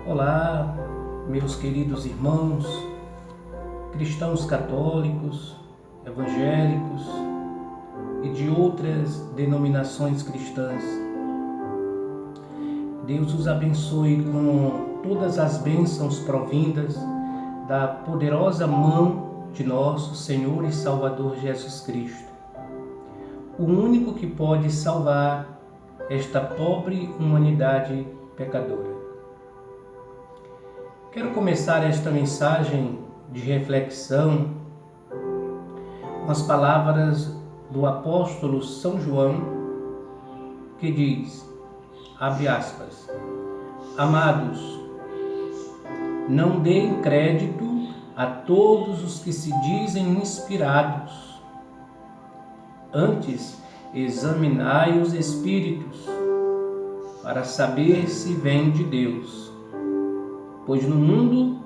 Olá, meus queridos irmãos, cristãos católicos, evangélicos e de outras denominações cristãs. Deus os abençoe com todas as bênçãos provindas da poderosa mão de nosso Senhor e Salvador Jesus Cristo, o único que pode salvar esta pobre humanidade pecadora. Quero começar esta mensagem de reflexão com as palavras do apóstolo São João, que diz, abre aspas, amados, não deem crédito a todos os que se dizem inspirados. Antes, examinai os espíritos, para saber se vem de Deus. Pois no mundo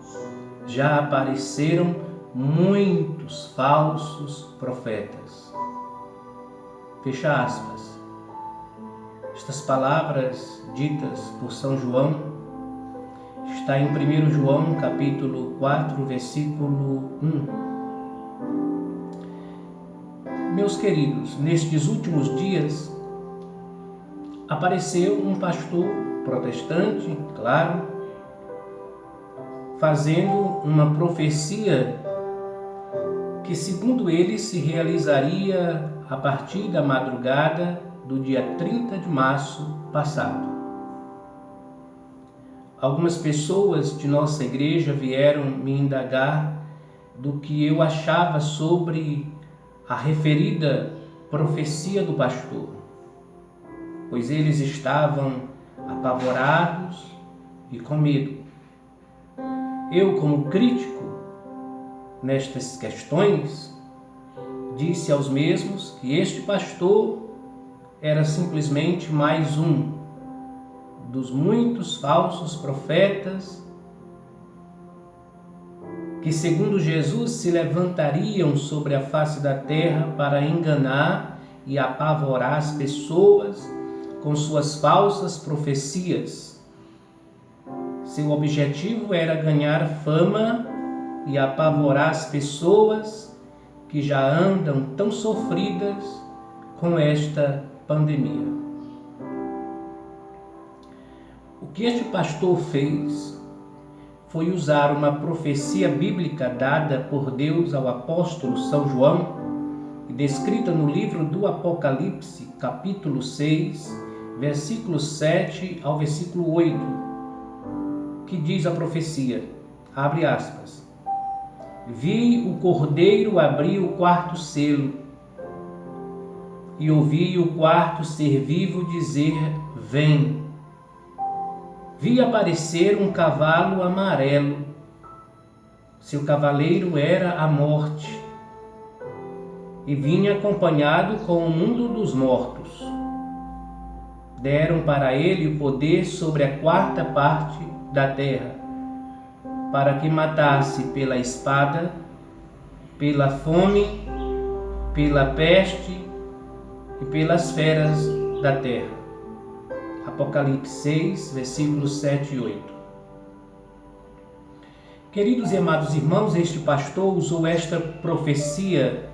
já apareceram muitos falsos profetas. Fecha aspas. Estas palavras ditas por São João está em 1 João capítulo 4, versículo 1. Meus queridos, nestes últimos dias apareceu um pastor protestante, claro, fazendo uma profecia que, segundo ele, se realizaria a partir da madrugada do dia 30 de março passado. Algumas pessoas de nossa igreja vieram me indagar do que eu achava sobre a referida profecia do pastor, pois eles estavam apavorados e com medo. Eu, como crítico nestas questões, disse aos mesmos que este pastor era simplesmente mais um dos muitos falsos profetas que, segundo Jesus, se levantariam sobre a face da terra para enganar e apavorar as pessoas com suas falsas profecias. Seu objetivo era ganhar fama e apavorar as pessoas que já andam tão sofridas com esta pandemia. O que este pastor fez foi usar uma profecia bíblica dada por Deus ao apóstolo São João e descrita no livro do Apocalipse, capítulo 6, versículo 7 ao versículo 8, que diz a profecia, abre aspas, vi o cordeiro abrir o quarto selo e ouvi o quarto ser vivo dizer, vem. Vi aparecer um cavalo amarelo, seu cavaleiro era a morte e vinha acompanhado com o mundo dos mortos. Deram para ele o poder sobre a quarta parte da terra, para que matasse pela espada, pela fome, pela peste e pelas feras da terra. Apocalipse 6, versículos 7 e 8. Queridos e amados irmãos, este pastor usou esta profecia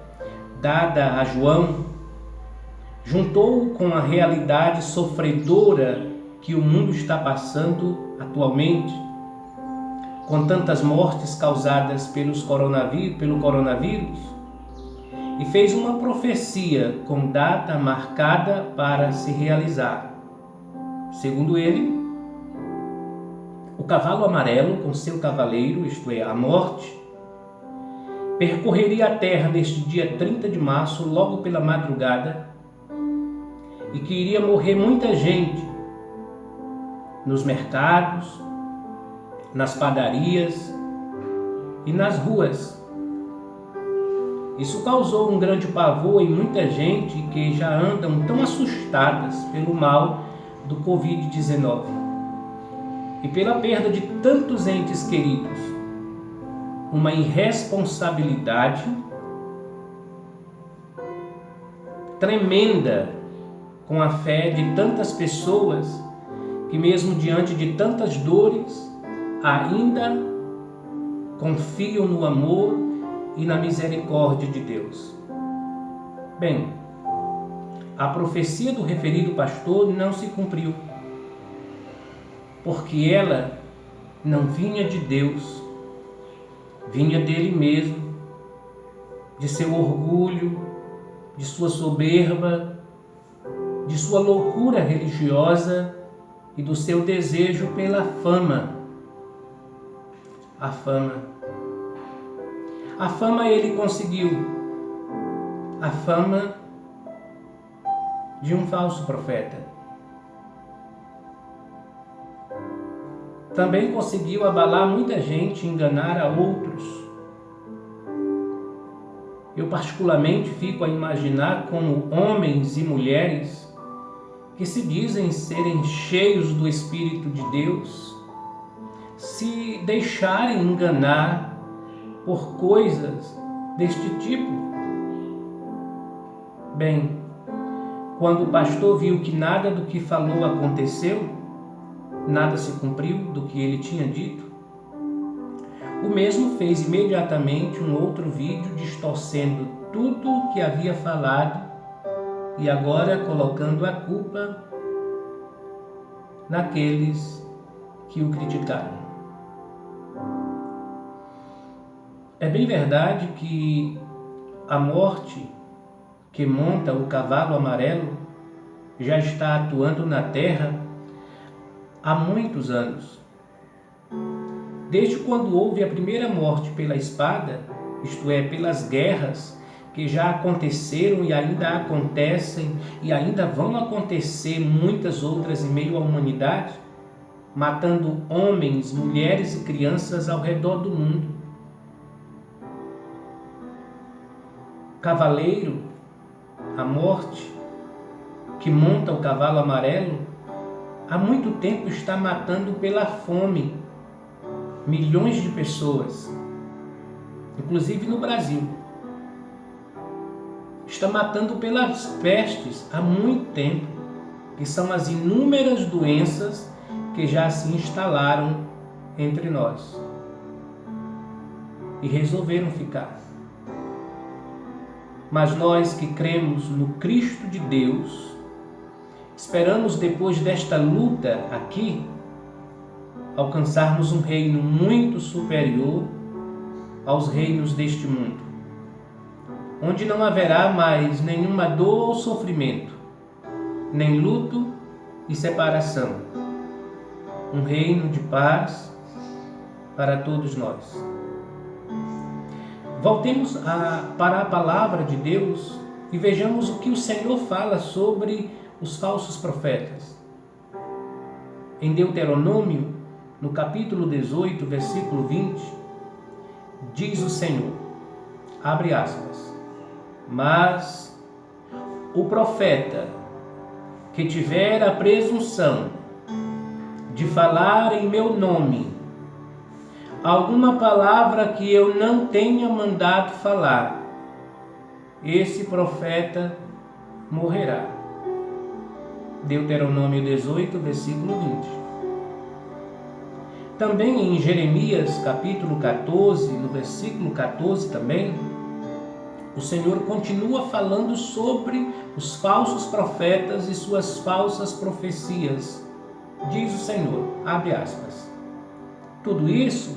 dada a João, juntou com a realidade sofredora que o mundo está passando atualmente, com tantas mortes causadas pelo coronavírus, e fez uma profecia com data marcada para se realizar. Segundo ele, o cavalo amarelo com seu cavaleiro, isto é, a morte, percorreria a terra neste dia 30 de março, logo pela madrugada, e que iria morrer muita gente nos mercados, nas padarias e nas ruas. Isso causou um grande pavor em muita gente que já andam tão assustadas pelo mal do Covid-19 e pela perda de tantos entes queridos. Uma irresponsabilidade tremenda com a fé de tantas pessoas que, mesmo diante de tantas dores, ainda confiam no amor e na misericórdia de Deus. Bem, a profecia do referido pastor não se cumpriu, porque ela não vinha de Deus, vinha dele mesmo, de seu orgulho, de sua soberba, de sua loucura religiosa e do seu desejo pela fama. A fama ele conseguiu, a fama de um falso profeta. Também conseguiu abalar muita gente, enganar a outros. Eu particularmente fico a imaginar como homens e mulheres que se dizem serem cheios do Espírito de Deus, se deixarem enganar por coisas deste tipo. Bem, quando o pastor viu que nada do que falou aconteceu, nada se cumpriu do que ele tinha dito, o mesmo fez imediatamente um outro vídeo distorcendo tudo o que havia falado e agora colocando a culpa naqueles que o criticaram. É bem verdade que a morte que monta o cavalo amarelo já está atuando na terra há muitos anos. Desde quando houve a primeira morte pela espada, isto é, pelas guerras que já aconteceram e ainda acontecem e ainda vão acontecer muitas outras em meio à humanidade, matando homens, mulheres e crianças ao redor do mundo. Cavaleiro, a morte que monta o cavalo amarelo, há muito tempo está matando pela fome milhões de pessoas, inclusive no Brasil. Está matando pelas pestes há muito tempo, que são as inúmeras doenças que já se instalaram entre nós e resolveram ficar. Mas nós que cremos no Cristo de Deus, esperamos depois desta luta aqui, alcançarmos um reino muito superior aos reinos deste mundo, onde não haverá mais nenhuma dor ou sofrimento, nem luto e separação. Um reino de paz para todos nós. Voltemos para a palavra de Deus e vejamos o que o Senhor fala sobre os falsos profetas. Em Deuteronômio, no capítulo 18, versículo 20, diz o Senhor, abre aspas, mas o profeta que tiver a presunção de falar em meu nome alguma palavra que eu não tenha mandado falar, esse profeta morrerá. Deuteronômio 18, versículo 20. Também em Jeremias, capítulo 14, no versículo 14 também, o Senhor continua falando sobre os falsos profetas e suas falsas profecias. Diz o Senhor, abre aspas, tudo isso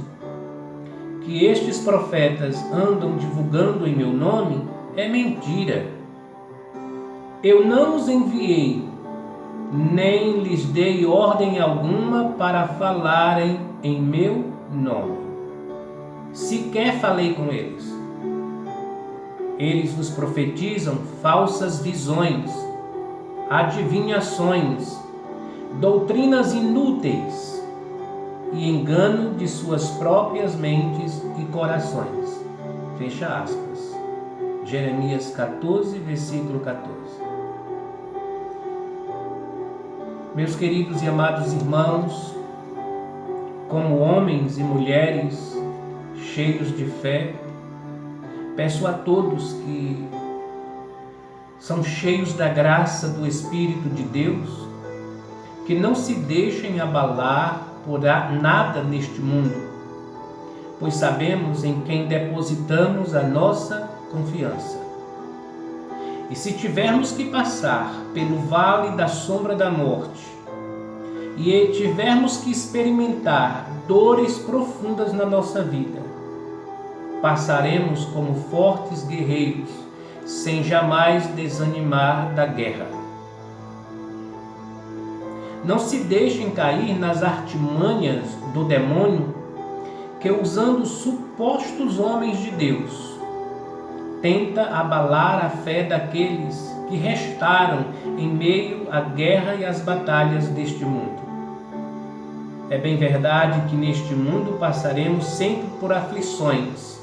que estes profetas andam divulgando em meu nome é mentira. Eu não os enviei, nem lhes dei ordem alguma para falarem em meu nome. Sequer falei com eles. Eles vos profetizam falsas visões, adivinhações, doutrinas inúteis e engano de suas próprias mentes e corações. Fecha aspas. Jeremias 14, versículo 14. Meus queridos e amados irmãos, como homens e mulheres cheios de fé, peço a todos que são cheios da graça do Espírito de Deus, que não se deixem abalar por nada neste mundo, pois sabemos em quem depositamos a nossa confiança. E se tivermos que passar pelo vale da sombra da morte, e tivermos que experimentar dores profundas na nossa vida, passaremos como fortes guerreiros, sem jamais desanimar da guerra. Não se deixem cair nas artimanhas do demônio, que, usando supostos homens de Deus, tenta abalar a fé daqueles que restaram em meio à guerra e às batalhas deste mundo. É bem verdade que neste mundo passaremos sempre por aflições,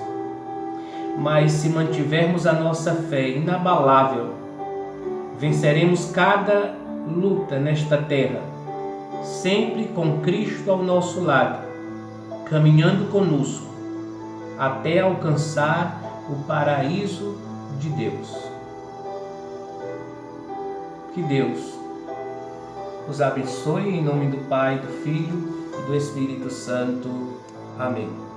mas se mantivermos a nossa fé inabalável, venceremos cada luta nesta terra, sempre com Cristo ao nosso lado, caminhando conosco, até alcançar o paraíso de Deus. Que Deus os abençoe em nome do Pai, do Filho e do Espírito Santo. Amém.